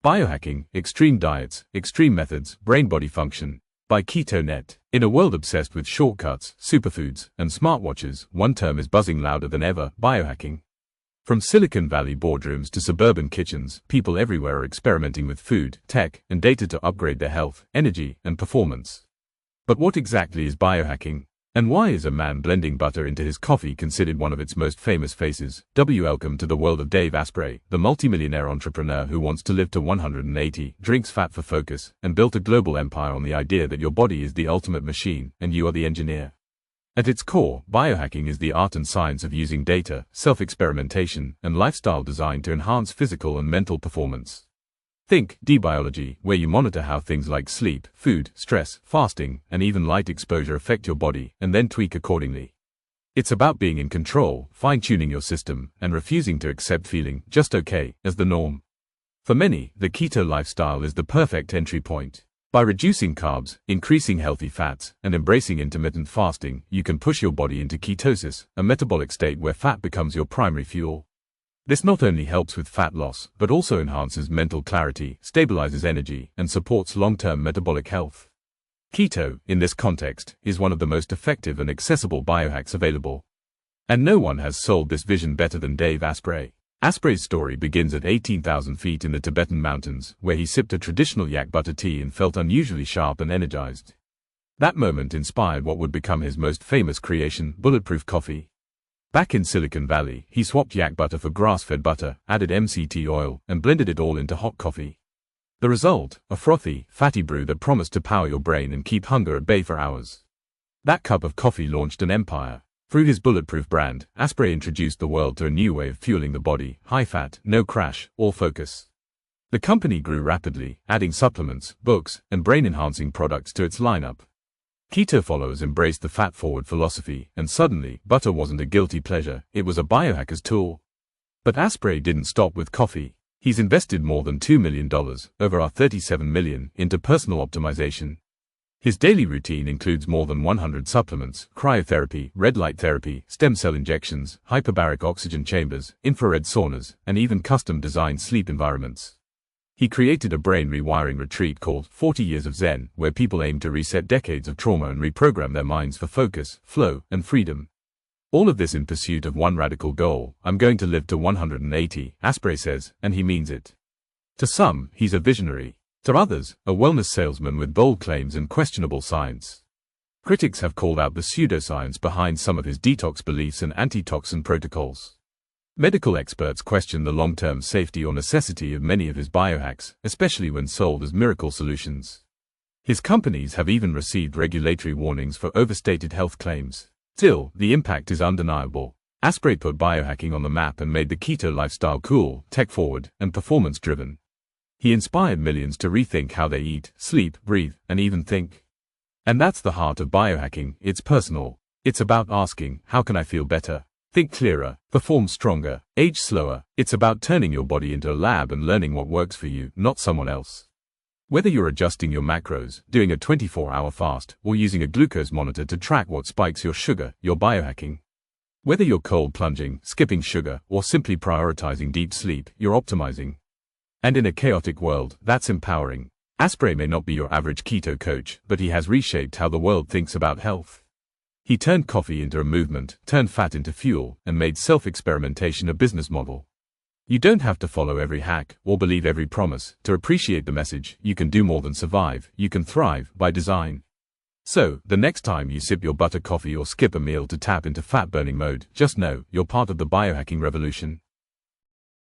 Biohacking, Extreme Diets, Extreme Methods, Brain-Body Function, by KETONET. In a world obsessed with shortcuts, superfoods, and smartwatches, one term is buzzing louder than ever: biohacking. From Silicon Valley boardrooms to suburban kitchens, people everywhere are experimenting with food, tech, and data to upgrade their health, energy, and performance. But what exactly is biohacking? And why is a man blending butter into his coffee considered one of its most famous faces? Welcome to the world of Dave Asprey, the multimillionaire entrepreneur who wants to live to 180, drinks fat for focus, and built a global empire on the idea that your body is the ultimate machine, and you are the engineer. At its core, biohacking is the art and science of using data, self-experimentation, and lifestyle design to enhance physical and mental performance. Think biology, where you monitor how things like sleep, food, stress, fasting, and even light exposure affect your body, and then tweak accordingly. It's about being in control, fine-tuning your system, and refusing to accept feeling just okay as the norm. For many, the keto lifestyle is the perfect entry point. By reducing carbs, increasing healthy fats, and embracing intermittent fasting, you can push your body into ketosis, a metabolic state where fat becomes your primary fuel. This not only helps with fat loss, but also enhances mental clarity, stabilizes energy, and supports long-term metabolic health. Keto, in this context, is one of the most effective and accessible biohacks available. And no one has sold this vision better than Dave Asprey. Asprey's story begins at 18,000 feet in the Tibetan mountains, where he sipped a traditional yak butter tea and felt unusually sharp and energized. That moment inspired what would become his most famous creation, bulletproof coffee. Back in Silicon Valley, he swapped yak butter for grass-fed butter, added MCT oil, and blended it all into hot coffee. The result? A frothy, fatty brew that promised to power your brain and keep hunger at bay for hours. That cup of coffee launched an empire. Through his bulletproof brand, Asprey introduced the world to a new way of fueling the body: high fat, no crash, all focus. The company grew rapidly, adding supplements, books, and brain-enhancing products to its lineup. Keto followers embraced the fat-forward philosophy, and suddenly, butter wasn't a guilty pleasure, it was a biohacker's tool. But Asprey didn't stop with coffee. He's invested more than $2 million, over our $37 million, into personal optimization. His daily routine includes more than 100 supplements, cryotherapy, red light therapy, stem cell injections, hyperbaric oxygen chambers, infrared saunas, and even custom-designed sleep environments. He created a brain rewiring retreat called 40 Years of Zen, where people aim to reset decades of trauma and reprogram their minds for focus, flow, and freedom. All of this in pursuit of one radical goal: I'm going to live to 180, Asprey says, and he means it. To some, he's a visionary. To others, a wellness salesman with bold claims and questionable science. Critics have called out the pseudoscience behind some of his detox beliefs and antitoxin protocols. Medical experts question the long-term safety or necessity of many of his biohacks, especially when sold as miracle solutions. His companies have even received regulatory warnings for overstated health claims. Still, the impact is undeniable. Asprey put biohacking on the map and made the keto lifestyle cool, tech-forward, and performance-driven. He inspired millions to rethink how they eat, sleep, breathe, and even think. And that's the heart of biohacking. It's personal. It's about asking, how can I feel better? Think clearer, perform stronger, age slower. It's about turning your body into a lab and learning what works for you, not someone else. Whether you're adjusting your macros, doing a 24-hour fast, or using a glucose monitor to track what spikes your sugar, you're biohacking. Whether you're cold plunging, skipping sugar, or simply prioritizing deep sleep, you're optimizing. And in a chaotic world, that's empowering. Asprey may not be your average keto coach, but he has reshaped how the world thinks about health. He turned coffee into a movement, turned fat into fuel, and made self-experimentation a business model. You don't have to follow every hack, or believe every promise, to appreciate the message. You can do more than survive, you can thrive, by design. So, the next time you sip your butter coffee or skip a meal to tap into fat-burning mode, just know, you're part of the biohacking revolution.